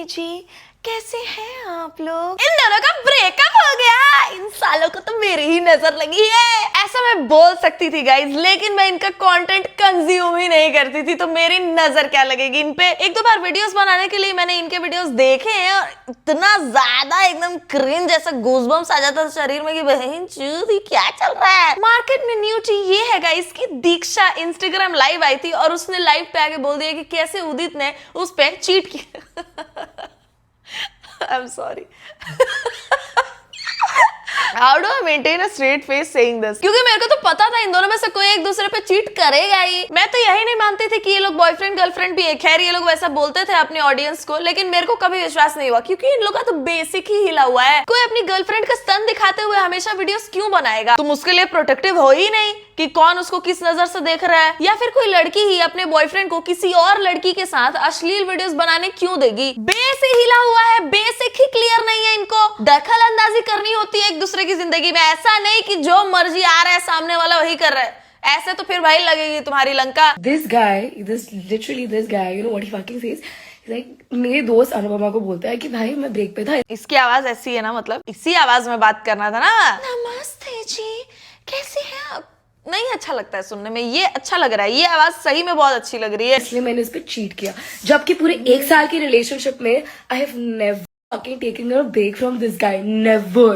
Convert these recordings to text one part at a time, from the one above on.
जी, कैसे हैं आप लोग? इन दोनों का ब्रेकअप हो गया। इन सालों को तो मेरी ही नजर लगी है। ऐसा मैं बोल सकती थी गाइज, लेकिन मैं इनका कंटेंट कंज्यूम ही नहीं करती थी, तो मेरी नजर क्या लगेगी इन पे। एक दो बार वीडियोस बनाने के लिए मैंने इनके वीडियोस देखे हैं और इतना ज्यादा एकदम क्रिंज जैसा गूज़बम्स आ जाता था शरीर में कि बहन चूदी क्या चल रहा है। मार्केट में न्यू चीज ये है गाइज कि दीक्षा इंस्टाग्राम लाइव आई थी और उसने लाइव पे आके बोल दिया कि कैसे उदित ने उस पे चीट किया। I'm sorry. How do I maintain a straight face saying this? क्योंकि मेरे को तो पता था इन दोनों में से कोई एक दूसरे पे चीट करेगा ही। मैं तो यही नहीं मानती थी कि ये लोग बॉयफ्रेंड गर्लफ्रेंड भी है। खैर ये लोग वैसा बोलते थे अपने ऑडियंस को, लेकिन मेरे को कभी विश्वास नहीं हुआ क्योंकि इन लोग का तो बेसिक ही हिला हुआ है। कोई अपनी गर्लफ्रेंड का स्तन दिखाते हुए हमेशा वीडियोस क्यों बनाएगा? तुम उसके लिए प्रोटेक्टिव हो ही नहीं कि कौन उसको किस नजर से देख रहा है, या फिर कोई लड़की ही अपने बॉयफ्रेंड को किसी और लड़की के साथ अश्लील वीडियोस बनाने क्यों देगी? बेस ही हिला हुआ है, बेसिक ही क्लियर नहीं है। इनको दखल अंदाजी करनी होती है एक दूसरे की जिंदगी में, ऐसा नहीं कि जो मर्जी आ रहा है सामने वाला वही कर रहा है। ऐसे तो फिर भाई लगेगी तुम्हारी Lanka. This guy, you know what he fucking says? He's like, मेरे दोस्त अनुपमा को बोलता है कि भाई मैं ब्रेक पे था। इसकी आवाज ऐसी है ना, मतलब इसी आवाज में बात करना था ना। नमस्ते जी, कैसे हैं आप? नहीं अच्छा लगता है सुनने में, ये अच्छा लग रहा है, ये आवाज सही में बहुत अच्छी लग रही है। इसलिए मैंने इस पे चीट किया, जबकि पूरे 1 साल की रिलेशनशिप में I have never fucking taking a break from this guy, never.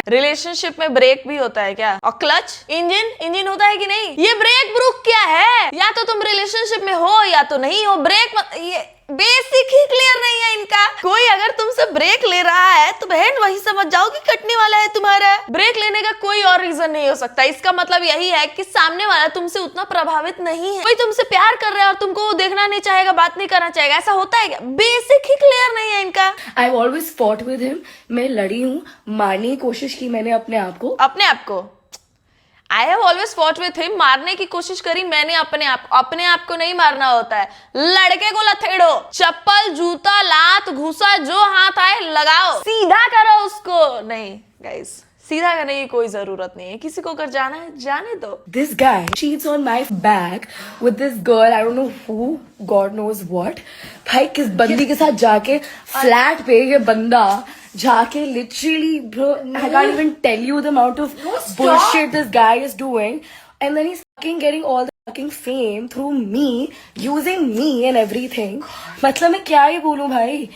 Relationship में ब्रेक भी होता है क्या? और क्लच इंजन होता है कि नहीं? ये ब्रेक ब्रुक क्या है? या तो तुम रिलेशनशिप में हो या तो नहीं हो। ब्रेक ये बेसिक ही क्लियर नहीं है इनका। कोई अगर तुमसे ब्रेक ले रहा है तो बहन वही समझ जाओ कि कटने वाला है तुम्हारा। ब्रेक लेने का कोई और रीजन नहीं हो सकता। इसका मतलब यही है कि सामने वाला तुमसे उतना प्रभावित नहीं है। कोई तुमसे प्यार कर रहा है और तुमको वो देखना नहीं चाहेगा, बात नहीं करना चाहेगा, ऐसा होता है क्या? बेसिक ही क्लियर नहीं है इनका। I've always fought with him. मैं लड़ी हूँ, मारने की कोशिश की मैंने अपने आप को। I have always fought with him, मारने की कोशिश करी मैंने अपने आप को नहीं मारना होता है। लड़के को लथेड़ो, चप्पल जूता लात घुसा जो हाथ आए लगाओ, सीधा करो उसको। नहीं गाइस, सीधा करने की कोई जरूरत नहीं है। किसी को अगर जाना है जाने दो। This guy cheats on my back with this girl, I don't know who, God knows what. भाई किस बंदी के साथ जाके फ्लैट पे ये बंदा जाके literally bro, I can't even tell you the amount of bullshit this guy is doing, and then he's fucking getting all the fucking fame through me, using me and everything. मतलब मैं क्या ही बोलूं भाई।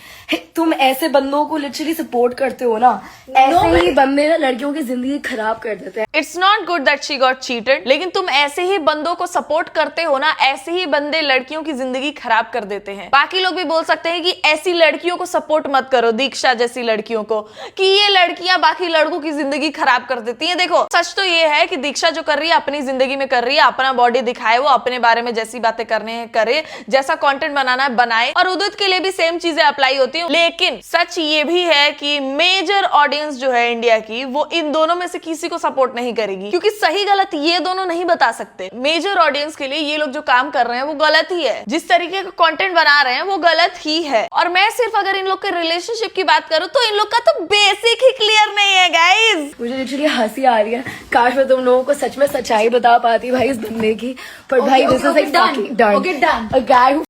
तुम ऐसे बंदों को लिटरली सपोर्ट करते हो ना, ऐसे ही बंदे ना लड़कियों की जिंदगी खराब कर देते हैं। It's not good that she got cheated, लेकिन तुम ऐसे ही बंदों को सपोर्ट करते हो ना, ऐसे ही बंदे लड़कियों की जिंदगी खराब कर देते हैं। बाकी लोग भी बोल सकते हैं कि ऐसी लड़कियों को सपोर्ट मत करो, दीक्षा जैसी लड़कियों को, कि ये लड़कियां बाकी लड़कों की जिंदगी खराब कर देती हैं। देखो सच तो ये है कि दीक्षा जो कर रही है अपनी जिंदगी में कर रही है, अपना बॉडी दिखाए, वो अपने बारे में जैसी बातें करने हैं करे, जैसा कंटेंट बनाना है बनाए, और उदित के लिए भी सेम चीजें अप्लाई होती हैं। लेकिन सच ये भी है कि मेजर ऑडियंस जो है इंडिया की, वो इन दोनों में से किसी को सपोर्ट नहीं करेगी, क्योंकि सही गलत ये दोनों नहीं बता सकते। मेजर ऑडियंस के लिए ये लोग जो काम कर रहे हैं वो गलत ही है, जिस तरीके का कंटेंट बना रहे हैं वो गलत ही है। और मैं सिर्फ अगर इन लोग के रिलेशनशिप की बात करूं तो इन लोग का तो बेसिक ही क्लियर नहीं है गाइज। मुझे लिटरली हंसी आ रही है, काश मैं तुम लोगों को सच में सच्चाई बता पाती भाई इस बंदे की, पर भाई this is like fucking done. A guy who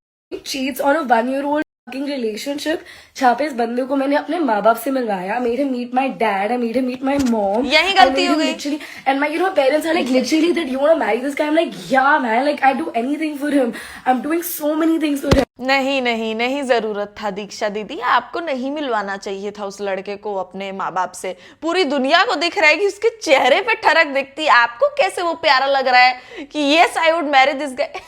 cheats on a 1-year-old fucking relationship, जहाँ पे इस बंदे को मैंने अपने माँ बाप से मिलवाया, I made him meet my dad, I made him meet my mom. यही गलती हो गई। Literally, and my parents are like literally that you want to marry this guy. I'm like yeah man, like I do anything for him. I'm doing so many things for him. नहीं जरूरत था दीक्षा दीदी, आपको नहीं मिलवाना चाहिए था उस लड़के को अपने माँ बाप से। पूरी दुनिया को दिख रहा है कि उसके चेहरे पे ठरक दिखती है, आपको कैसे वो प्यारा लग रहा है कि yes I would Mary this guy.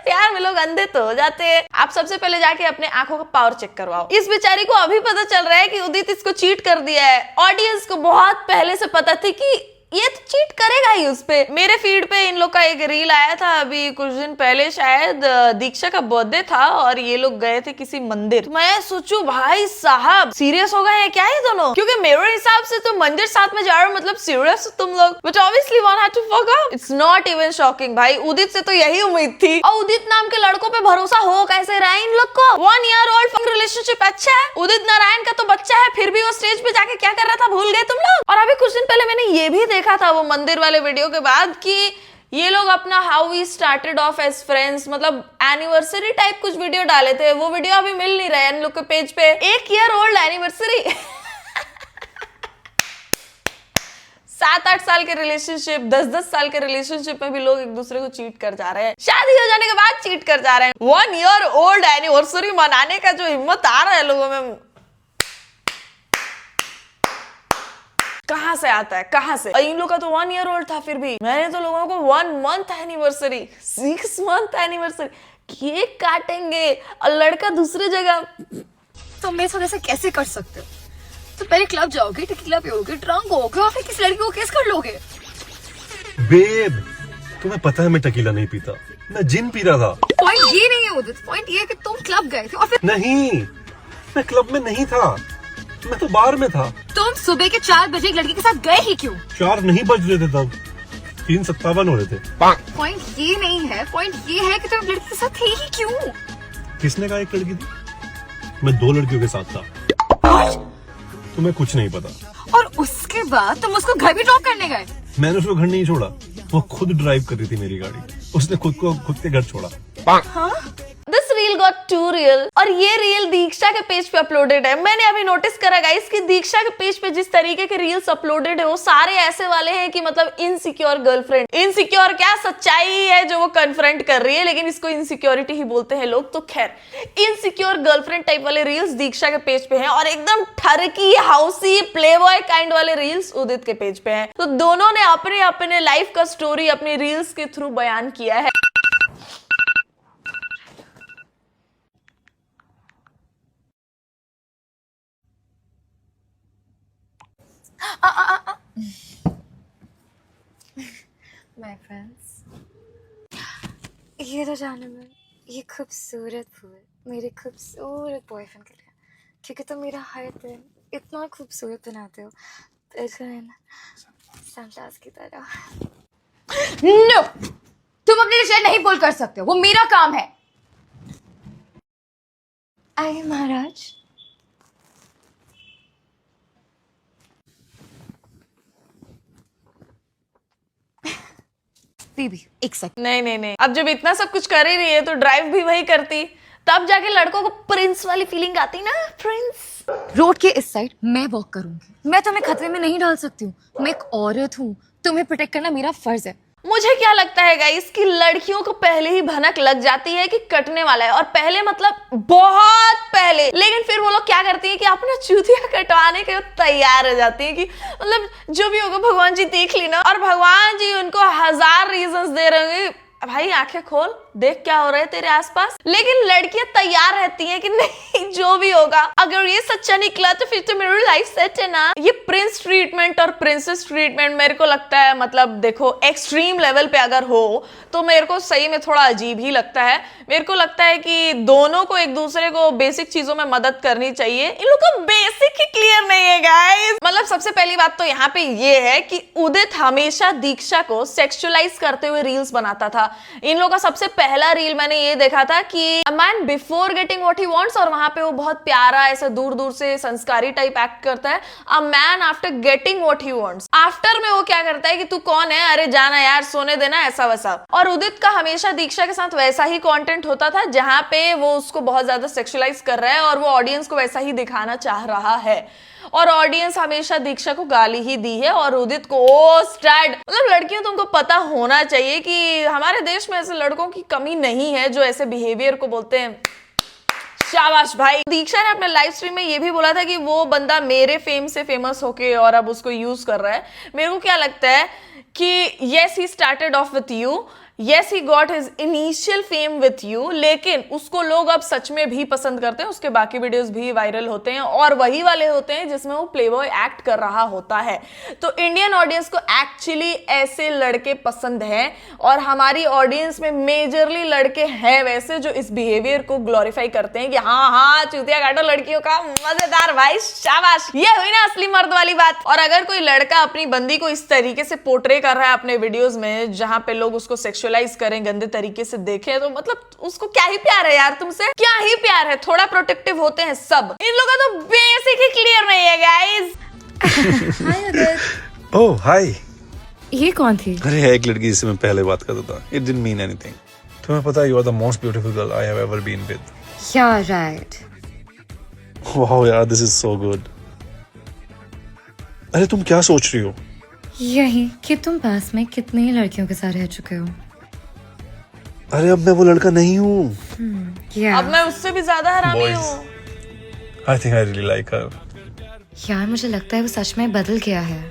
प्यार में लोग अंधे तो हो जाते हैं। आप सबसे पहले जाके अपने आंखों का पावर चेक करवाओ। इस बेचारी को अभी पता चल रहा है कि उदित इसको चीट कर दिया है। ऑडियंस को बहुत पहले से पता थी कि ये तो चीट करेगा ही उस पे। मेरे फीड पे इन लोग का एक रील आया था अभी कुछ दिन पहले, शायद दीक्षा का बर्थडे था और ये लोग गए थे किसी मंदिर। मैं सोचू भाई साहब सीरियस हो गए हैं क्या ये दोनों, क्योंकि मेरे हिसाब से तो मंदिर साथ में जा रहे हो मतलब सीरियस हो तुम लोग। But obviously one had to fuck up. It's not even shocking भाई, उदित से तो यही उम्मीद थी। और उदित नाम के लड़कों पे भरोसा हो कैसे रहा है इन लोग को? 1 year old रिलेशनशिप अच्छा है, उदित नारायण का तो बच्चा है, फिर भी वो स्टेज पे जाके क्या कर रहा था भूल गए तुम लोग। और अभी कुछ दिन पहले मैंने ये भी देखा था वो मंदिर वाले वीडियो के बाद कि ये लोग अपना how we started off as friends मतलब एनिवर्सरी टाइप कुछ वीडियो डाले थे, वो वीडियो अभी मिल नहीं रहा है इन लोग के पेज पे। 1 ईयर ओल्ड एनिवर्सरी 7-8 साल के रिलेशनशिप, 10-10 साल के रिलेशनशिप में भी लोग एक दूसरे को चीट कर जा रहे हैं, शादी हो जाने के बाद चीट कर जा रहे हैं। 1 ईयर ओल्ड एनिवर्सरी मनाने का जो हिम्मत आ रहा है लोगों में, कहां से आता है, कहां से? इन लोग का तो 1 ईयर ओल्ड था, फिर भी मैंने तो लोगों को 1 month anniversary, 6 month anniversary, cake काटेंगे और लड़का दूसरी जगह। तुम मेरे साथ ऐसे कैसे कर सकते हो? तो पहले क्लब जाओगे, टेकीला पियोगे, ड्रंक होगे और फिर किसी लड़की को केस कर लोगे। बेब, तुम्हें पता है मैं टकीला नहीं पीता, मैं जिन पी रहा था। पॉइंट ये नहीं है उदित, पॉइंट ये है कि तुम क्लब गए थे और फिर नहीं, मैं क्लब में नहीं था, मैं तो बार में था। तुम सुबह के 4 बजे एक लड़की के साथ गए ही क्यों? 4 नहीं बज रहे थे तब, 3:57 हो रहे थे। पॉइंट ये नहीं है, पॉइंट ये है कि तुम एक लड़की के साथ थे ही क्यों? किसने कहा एक लड़की थी? मैं 2 लड़कियों के साथ था। तुम्हें कुछ नहीं पता। और उसके बाद तुम उसको घर भी ड्रॉप करने गए? मैंने उसको घर नहीं छोड़ा, वो खुद ड्राइव कर रही थी मेरी गाड़ी, उसने खुद के घर छोड़ा। This reel got to real, और ये रील दीक्षा के पेज पे अपलोडेड है। मैंने अभी नोटिस करा गाइस कि दीक्षा के पेज पे जिस तरीके के रील्स अपलोडेड है वो सारे ऐसे वाले हैं कि मतलब इनसिक्योर गर्लफ्रेंड, इनसिक्योर क्या सच्चाई है जो वो कन्फ्रंट कर रही है, लेकिन इसको इनसिक्योरिटी ही बोलते हैं लोग। तो खैर, इनसिक्योर गर्लफ्रेंड टाइप वाले रील्स दीक्षा के पेज पे हैं और एकदम ठरकी हाउसी प्लेबॉय काइंड वाले रील्स उदित के पेज पे हैं। तो दोनों ने अपने अपने लाइफ का स्टोरी अपने रील्स के थ्रू बयान किया है। माय फ्रेंड्स, ये तो जाने में ये खूबसूरत फूल मेरे खूबसूरत बॉयफ्रेंड के लिए, क्योंकि तुम मेरा हर दिन इतना खूबसूरत बनाते हो, बिल्कुल सनग्लास की तरह। नो, तुम अपने लिए शेयर नहीं बोल कर सकते हो, वो मेरा काम है। आइए महाराज। बेबी एक सेकंड। नहीं नहीं नहीं, अब जब इतना सब कुछ कर ही रही है तो ड्राइव भी वही करती, तब जाके लड़कों को प्रिंस वाली फीलिंग आती ना, प्रिंस। रोड के इस साइड मैं वॉक करूंगी, मैं तुम्हें खतरे में नहीं डाल सकती हूँ, मैं एक औरत हूँ, तुम्हें प्रोटेक्ट करना मेरा फर्ज है। मुझे क्या लगता है गाइस कि लड़कियों को पहले ही भनक लग जाती है कि कटने वाला है, और पहले मतलब बहुत पहले, लेकिन फिर वो लोग क्या करती है कि अपना चूतिया कटवाने के तैयार हो जाती है कि मतलब जो भी होगा भगवान जी देख ली ना, और भगवान जी उनको 1000 रीजंस दे रहे होंगे, भाई आंखें खोल, देख क्या हो रहा है तेरे आसपास। लेकिन लड़कियां तैयार रहती हैं कि नहीं जो भी होगा, अगर ये सच्चा निकला तो फिर तो मेरी लाइफ सेट है ना। ये प्रिंस ट्रीटमेंट और प्रिंसेस ट्रीटमेंट मेरे को लगता है, मतलब देखो एक्सट्रीम लेवल पे अगर हो तो मेरे को सही में थोड़ा अजीब ही लगता है। मेरे को लगता है कि दोनों को एक दूसरे को बेसिक चीजों में मदद करनी चाहिए। इन लोग का बेसिक ही क्लियर नहीं है गाइस। मतलब सबसे पहली बात तो यहाँ पे ये है कि उदित हमेशा दीक्षा को सेक्सुअलाइज करते हुए रील्स बनाता था। इन लोगों का सबसे पहला रील मैंने ये देखा था कि a man before getting what he wants, और वहां पे वो बहुत प्यारा ऐसा दूर दूर से संस्कारी टाइप एक्ट करता है। A man after getting what he wants, after में वो क्या करता है कि तू कौन है, अरे जाना यार, सोने देना, ऐसा वैसा। और उदित का हमेशा दीक्षा के साथ वैसा ही कंटेंट होता था जहां पे वो उसको बहुत ज्यादा सेक्सुअलाइज कर रहा है और वो ऑडियंस को वैसा ही दिखाना चाह रहा है। और ऑडियंस हमेशा दीक्षा को गाली ही दी है और उदित को ओ स्टैड। मतलब लड़कियों तुमको पता होना चाहिए कि हमारे देश में ऐसे लड़कों की कमी नहीं है जो ऐसे बिहेवियर को बोलते हैं। शाबाश भाई। दीक्षा ने अपने लाइव स्ट्रीम में ये भी बोला था कि वो बंदा मेरे फेम से फेमस होके और अब उसको यूज कर रहा है। मेरे को क्या लगता है कि yes he started off with you, yes he got his initial fame with you, लेकिन उसको लोग अब सच में भी पसंद करते हैं, उसके बाकी वीडियोस भी वायरल होते हैं और वही वाले होते हैं जिसमें वो प्लेबॉय एक्ट कर रहा होता है। तो इंडियन ऑडियंस को एक्चुअली ऐसे लड़के पसंद हैं और हमारी ऑडियंस में मेजरली लड़के हैं वैसे जो इस बिहेवियर को ग्लोरीफाई करते हैं कि हाँ हाँ चूतिया काटो लड़कियों का, मजेदार भाई, शाबाश। ये हुई ना असली मर्द वाली बात। और अगर कोई लड़का अपनी बंदी को इस तरीके से पोर्ट्रे कर रहा है अपने वीडियोस में जहां पे लोग उसको सेक्सुअलाइज करें, गंदे तरीके से देखें, तो मतलब उसको क्या ही प्यार है यार, तुमसे क्या ही प्यार है। थोड़ा प्रोटेक्टिव होते हैं सब। इन लोगों का तो बेसिक ही क्लियर नहीं है गाइस। हाय उदित। ओह हाय, ये कौन थी? अरे है एक लड़की जिससे मैं पहले बात करता था. It didn't mean anything. तुम्हें पता है you are the most beautiful girl I have ever been with. Yeah, right. Wow यार, this is so good. अरे तुम क्या सोच रही हो? यही कि तुम पास में कितनी लड़कियों के साथ रह चुके हो. अरे अब मैं वो लड़का नहीं हूँ. Yeah. अब मैं उससे भी ज्यादा हरामी Boys. हूँ. I think I really like her. यार मुझे लगता है वो सच में बदल गया है.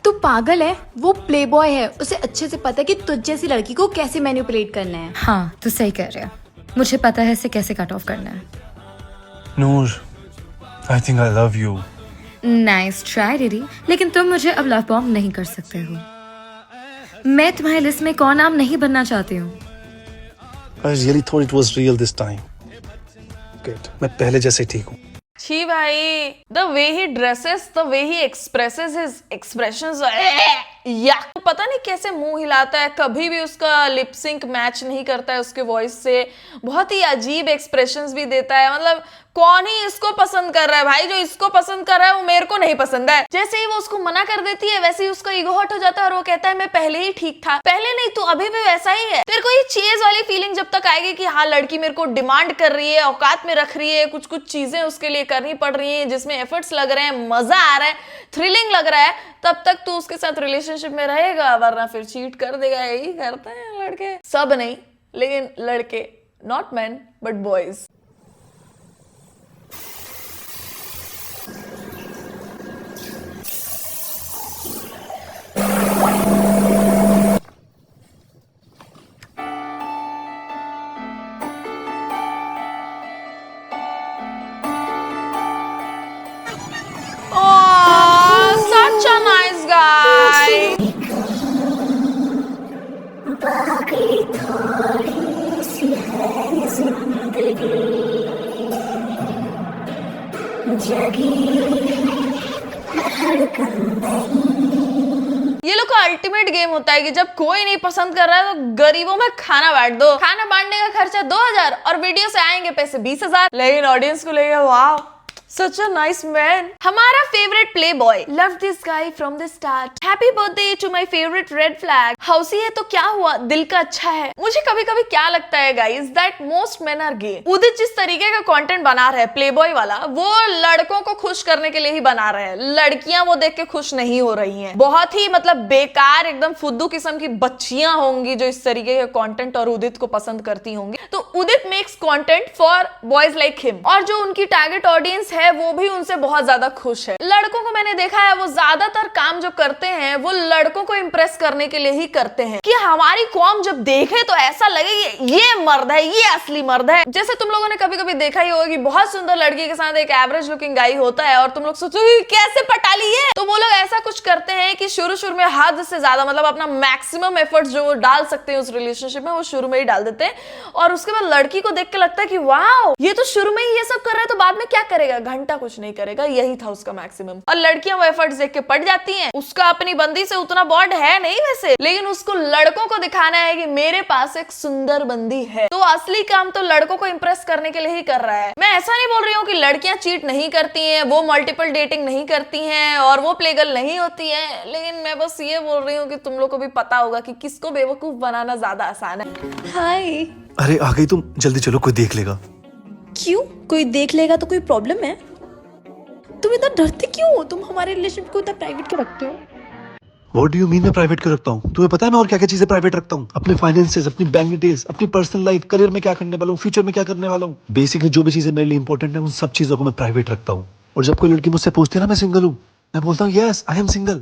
तू पागल है, वो प्लेबॉय है, उसे अच्छे से पता है कि तुझ जैसी लड़की को कैसे मैनिपुलेट करना है. हाँ तू सही कह रहा है. मुझे पता है इसे कैसे कट ऑफ करना है. Noor, I think I love you. Nice try दीदी, लेकिन तुम मुझे अब लव बॉम्ब नहीं कर सकते हो. मैं तुम्हारी लिस्ट में कौन नाम नहीं बनना चाहती हूँ. I really thought it was real this time. Good. मैं पहले जैसे ठीक हूँ. छी भाई, the way he dresses, the way he expresses his expressions, या पता नहीं कैसे मुंह हिलाता है, कभी भी उसका लिप सिंक मैच नहीं करता है उसके वॉइस से. बहुत ही अजीब एक्सप्रेशंस भी देता है. मतलब कौन ही इसको पसंद कर रहा है भाई? जो इसको पसंद कर रहा है वो मेरे को नहीं पसंद है. जैसे ही वो उसको मना कर देती है वैसे ही उसका ईगो हर्ट हो जाता है और वो कहता है मैं पहले ही ठीक था. पहले नहीं, तू अभी भी वैसा ही है. तेरे को ये चेज वाली फीलिंग जब तक आएगी कि हाँ लड़की मेरे को डिमांड कर रही है, औकात में रख रही है, कुछ कुछ चीजें उसके लिए करनी पड़ रही है जिसमें एफर्ट्स लग रहे हैं, मजा आ रहा है, थ्रिलिंग लग रहा है, तब तक तू उसके साथ रिलेशनशिप में रहेगा, वरना फिर चीट कर देगा. यही करते हैं लड़के. सब नहीं, लेकिन लड़के. Not man but boys. Such a nice guy. ये लोग का अल्टीमेट गेम होता है कि जब कोई नहीं पसंद कर रहा है तो गरीबों में खाना बांट दो. खाना बांटने का खर्चा 2000 और वीडियो से आएंगे पैसे 20,000. लेकिन ऑडियंस को लगेगा वाह such a nice man. हमारा favourite play boy. Love this guy from the start. Happy birthday to my favorite red flag. हाउसी है तो क्या हुआ, दिल का अच्छा है. मुझे कभी कभी क्या लगता है guys that most men are gay. उदित जिस तरीके का कंटेंट बना रहे हैं प्ले बॉय वाला, वो लड़कों को खुश करने के लिए ही बना रहे हैं. लड़कियां वो देख के खुश नहीं हो रही हैं. बहुत ही मतलब बेकार एकदम फुद्दू किस्म की बच्चियां होंगी जो इस तरीके के कंटेंट और उदित को पसंद करती होंगी. तो Udit makes content for boys like him और जो उनकी टारगेट ऑडियंस है वो भी उनसे बहुत ज्यादा खुश है. लड़कों को मैंने देखा है वो ज्यादातर काम जो करते हैं वो लड़कों को इंप्रेस करने के लिए ही करते हैं कि हमारी कौम जब देखे तो ऐसा लगे ये मर्द है, ये असली मर्द है. जैसे तुम लोगों ने कभी कभी देखा ही होगा कि बहुत सुंदर लड़की के साथ एक एवरेज लुकिंग गाई होता है और तुम लोग सोचो कैसे पटा ली है. तो वो लोग ऐसा कुछ करते हैं कि शुरू में हद से ज्यादा मतलब अपना मैक्सिमम एफर्ट्स जो वो डाल सकते हैं उस रिलेशनशिप में वो शुरू में ही डाल देते हैं और उसके बाद लड़की को देख के लगता है कि वाह ये तो शुरू में ही ये सब कर रहा है तो बाद में क्या करेगा, घंटा कुछ नहीं करेगा. यही था उसका मैक्सिमम. और लड़कियां वो एफर्ट्स देख के पड़ जाती हैं. उसका अपनी बंदी से उतना बॉन्ड है नहीं वैसे, लेकिन उसको लड़कों को दिखाना है कि मेरे पास एक सुंदर बंदी है. तो असली काम तो लड़कों को इंप्रेस करने के लिए ही कर रहा है. मैं ऐसा नहीं बोल रही हूँ कि लड़कियां चीट नहीं करती हैं, वो मल्टीपल डेटिंग नहीं करती हैं और वो प्लेगर्ल नहीं होती हैं, लेकिन मैं बस ये बोल रही हूँ कि तुम लोग को भी पता होगा कि किसको बेवकूफ बनाना ज्यादा आसान है. हाय. अरे आ गई तुम, जल्दी चलो कोई देख लेगा. क्यों? कोई देख लेगा तो कोई प्रॉब्लम है? तुम इतना डरते क्यों हो? तुम हमारे रिलेशनशिप को इतना प्राइवेट क्यों रखते हो? What do you mean मैं प्राइवेट क्यों रखता हूँ? तुम्हें पता है मैं और क्या क्या चीजें प्राइवेट रखता हूँ? अपने फाइनेंसेस, अपनी बैंक डिटेल्स, अपनी पर्सनल लाइफ, करियर में क्या करने वाला हूँ, फ्यूचर में क्या करने वाला हूँ. बेसिकली जो भी चीजें मेरे लिए इंपॉर्टेंट है उन सब चीजों को मैं प्राइवेट रखता हूँ. और जब कोई लड़की मुझसे पूछती है ना मैं सिंगल हूँ, मैं बोलता हूँ यस आई एम सिंगल,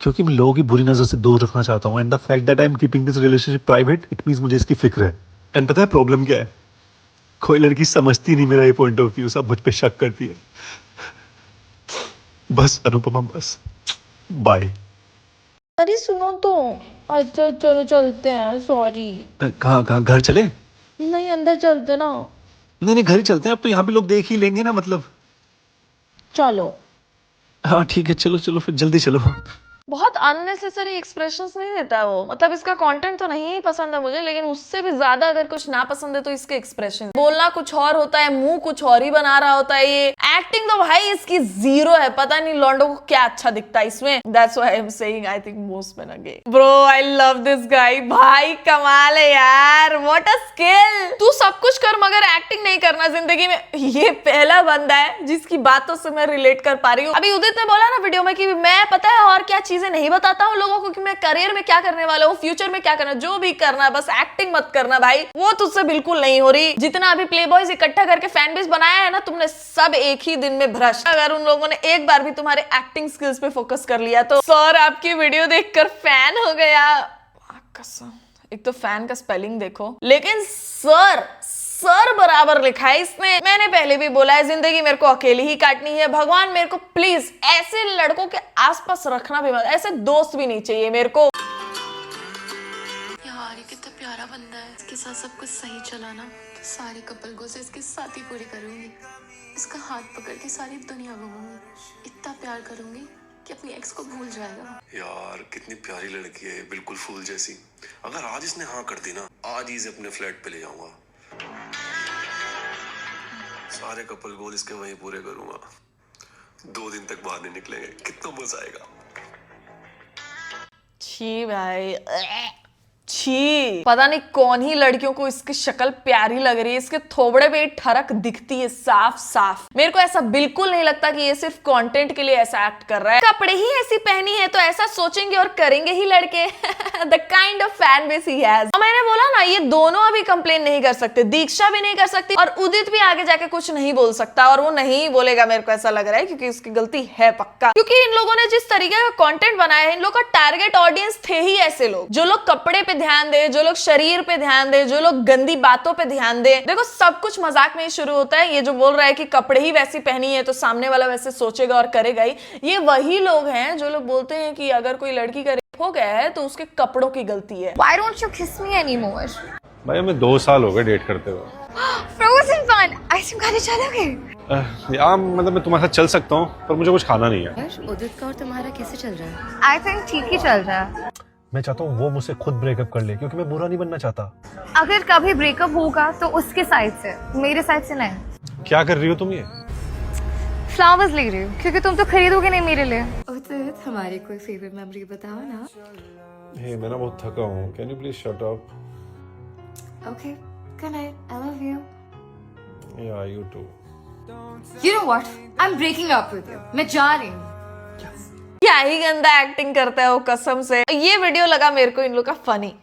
क्योंकि मैं लोगों की बुरी नजर से दूर रखना चाहता हूँ. And the fact that I am keeping this relationship private, it means मुझे इसकी फिक्र है. एंड पता है प्रॉब्लम क्या है? कोई लड़की समझती नहीं मेरा ये पॉइंट ऑफ व्यू, सब मुझ पे शक करती है. बस अनुपमा बस, बाय. अरे सुनो तो. अच्छा चलो चलते हैं. सॉरी. कहाँ घर चले? नहीं अंदर चलते ना. नहीं घर ही चलते हैं, अब तो यहाँ पे लोग देख ही लेंगे ना. मतलब चलो. हाँ ठीक है चलो फिर जल्दी चलो. बहुत अननेसेसरी एक्सप्रेशंस नहीं देता वो. मतलब इसका कंटेंट तो नहीं पसंद है मुझे, लेकिन उससे भी ज्यादा अगर कुछ ना पसंद है तो इसके एक्सप्रेशन. बोलना कुछ और होता है, मुंह कुछ और ही बना रहा होता है. ये एक्टिंग तो भाई इसकी जीरो है, पता नहीं लॉन्डो को क्या अच्छा दिखता है इसमें। That's why I am saying I think most men are gay. Bro I love this guy, भाई कमाल है यार, व्हाट अ स्किल। तू सब कुछ कर मगर एक्टिंग नहीं करना जिंदगी में। ये पहला बंदा है जिसकी बातों से मैं रिलेट कर पा रही हूँ। अभी उदित ने बोला ना वीडियो में कि मैं पता है और क्या चीजें नहीं बताता हूँ लोगों को, कि मैं करियर में क्या करने वाला हूँ, फ्यूचर में क्या करना, जो भी करना है बस एक्टिंग मत करना भाई, वो तुझसे बिल्कुल नहीं हो रही। जितना अभी प्ले बॉयज इकट्ठा करके फैन बेस बनाया है ना तुमने, सब एक ही दिन में भ्रष्ट। अगर उन लोगों ने एक बार भी तुम्हारे एक्टिंग स्किल्स पे फोकस कर लिया तो सर आपकी वीडियो देखकर फैन हो गया। कसम, एक तो फैन का स्पेलिंग देखो, लेकिन सर बराबर लिखा है इसने। मैंने पहले भी बोला है जिंदगी मेरे को अकेली ही काटनी है। भगवान मेरे को प्लीज ऐसे लड़कों के आसपास रखना भी मत, ऐसे दोस्त भी नहीं चाहिए मेरे को। यार ये कितना प्यारा बंदा है, इसके साथ सब कुछ सही चला ना तो सारे कपल गोल्स इसके साथ ही पूरी करूंगी। इसका हाथ पकड़ के सारी दुनिया घूमूंगी, इतना प्यार करूंगी कि अपनी एक्स को भूल जाएगा। यार कितनी प्यारी लड़की है, बिल्कुल फूल जैसी। अगर आज इसने हाँ कर दी ना, आज ही इसे अपने फ्लैट पे ले जाऊंगा, सारे कपल गोल इसके वहीं पूरे करूंगा, 2 दिन तक बाहर नहीं निकलेंगे, कितना मजा आएगा। छी भाई, छी, पता नहीं कौन ही लड़कियों को इसकी शक्ल प्यारी लग रही है। इसके थोबड़े पे ठरक दिखती है साफ साफ। मेरे को ऐसा बिल्कुल नहीं लगता कि ये सिर्फ कंटेंट के लिए ऐसा एक्ट कर रहा है। कपड़े ही ऐसी पहनी है तो ऐसा सोचेंगे और करेंगे ही लड़के। The kind of fan base he has. मैंने बोला ना, ये दोनों अभी कंप्लेन नहीं कर सकते, दीक्षा भी नहीं कर सकती और उदित भी आगे जाके कुछ नहीं बोल सकता, और वो नहीं बोलेगा मेरे को ऐसा लग रहा है, क्योंकि उसकी गलती है पक्का। क्योंकि इन लोगों ने जिस तरीके का कंटेंट बनाया है, इन लोग का टारगेट ऑडियंस थे ही ऐसे लोग, जो लोग कपड़े पे ध्यान दे, जो लोग शरीर पे ध्यान दे, जो लोग गंदी बातों पे ध्यान दे। देखो सब कुछ मजाक में ही शुरू होता है। ये जो बोल रहा है कि कपड़े ही वैसी पहनी है तो सामने वाला वैसे सोचेगा और करेगा ही, ये वही लोग हैं जो लोग बोलते हैं कि अगर कोई लड़की का रेप हो गया है तो उसके कपड़ों की गलती है। Why don't you kiss me anymore? भाई हमें 2 साल हो गए डेट करते हुए। Frozen fun. आइसक्रीम खाने चलोगे? यार मतलब मैं तुम्हारे साथ चल सकता हूँ पर मुझे कुछ खाना नहीं है। उदित का और तुम्हारा कैसे चल रहा है? I think ठीक ही चल रहा है। मैं चाहता हूँ वो मुझसे खुद ब्रेकअप कर ले, क्योंकि मैं बुरा नहीं बनना चाहता। अगर कभी ब्रेकअप होगा तो उसके साइड से, मेरे साइड से नहीं। क्या कर रही हो तुम ये? फ्लावर्स ले रही हूँ क्योंकि तुम तो खरीदोगे नहीं मेरे लिए। उदित हमारी कोई फेवरेट मेमोरी बताओ ना। हे मैं ना बहुत थका हूँ, can you please shut up? Okay, good night. I love you. Yeah you too. You know what? I'm breaking up with you. मैं जा रही हूँ। क्या ही गंदा एक्टिंग करता है वो, कसम से। ये वीडियो लगा मेरे को इन लोग का फनी,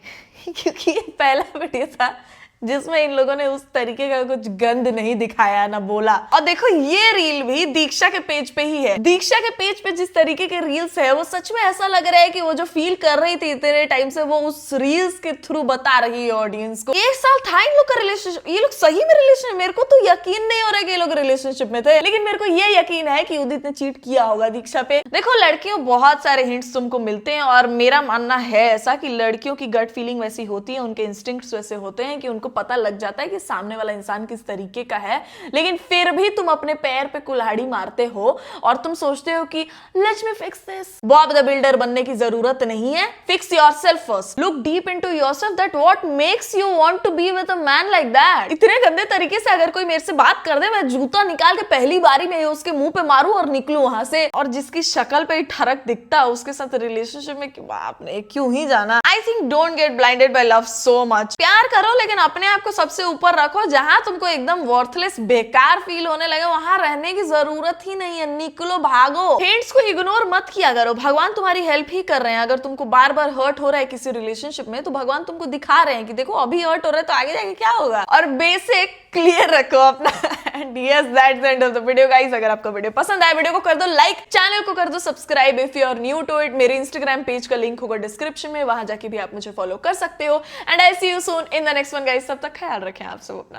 क्योंकि ये पहला वीडियो था जिसमें इन लोगों ने उस तरीके का कुछ गंद नहीं दिखाया ना बोला। और देखो ये रील भी दीक्षा के पेज पे ही है। दीक्षा के पेज पे जिस तरीके के रील्स है वो सच में ऐसा लग रहा है कि वो जो फील कर रही थी इतने टाइम से वो उस रील्स के थ्रू बता रही है ऑडियंस को। 1 साल था इन लोग का रिलेशनशिप, ये लोग सही में रिलेशन, मेरे को तो यकीन नहीं हो रहा है कि ये लोग रिलेशनशिप में थे, लेकिन मेरे को ये यकीन है कि उदित ने चीट किया होगा दीक्षा पे। देखो लड़कियों बहुत सारे हिंट्स तुमको मिलते हैं और मेरा मानना है ऐसा कि लड़कियों की गट फीलिंग वैसी होती है, उनके इंस्टिंक्ट्स वैसे होते हैं कि उनको पता लग जाता है कि सामने वाला इंसान किस तरीके का है, लेकिन फिर भी तुम अपने पैर पे कुल्हाड़ी मारते हो और तुम सोचते हो कि let's me fix this. Bob the builder बनने की जरूरत नहीं है, fix yourself first, look deep into yourself, that what makes you want to be with a man like that. इतने गंदे तरीके से अगर कोई मेरे से बात कर दे, मैं जूता निकाल के पहली बारी में उसके मुंह पे मारूं और निकलूं वहां से। और जिसकी शक्ल पे ठरक दिखता है उसके साथ रिलेशनशिप में आपने क्यों ही जाना। I think don't get blinded bye love so much. प्यार करो लेकिन अपने आप को सबसे ऊपर रखो। जहां तुमको एकदम वर्थलेस बेकार फील होने लगे वहां रहने की जरूरत ही नहीं है, निकलो भागो। हेट्स को इग्नोर मत किया करो, भगवान तुम्हारी हेल्प ही कर रहे हैं। अगर तुमको बार बार हर्ट हो रहा है किसी रिलेशनशिप में तो भगवान तुमको दिखा रहे हैं कि देखो अभी हर्ट हो रहा है तो आगे जाके क्या होगा। और बेसिक क्लियर रखो अपना। And yes that's the end of the video guys. अगर आपको वीडियो पसंद आया वीडियो को कर दो लाइक, चैनल को कर दो subscribe if you are new to it. मेरे इंस्टाग्राम पेज का लिंक होगा डिस्क्रिप्शन में, वहां जाके भी आप मुझे फॉलो कर सकते हो। And I see you soon in the next one guys. तब तक ख्याल रखें आप सब अपना।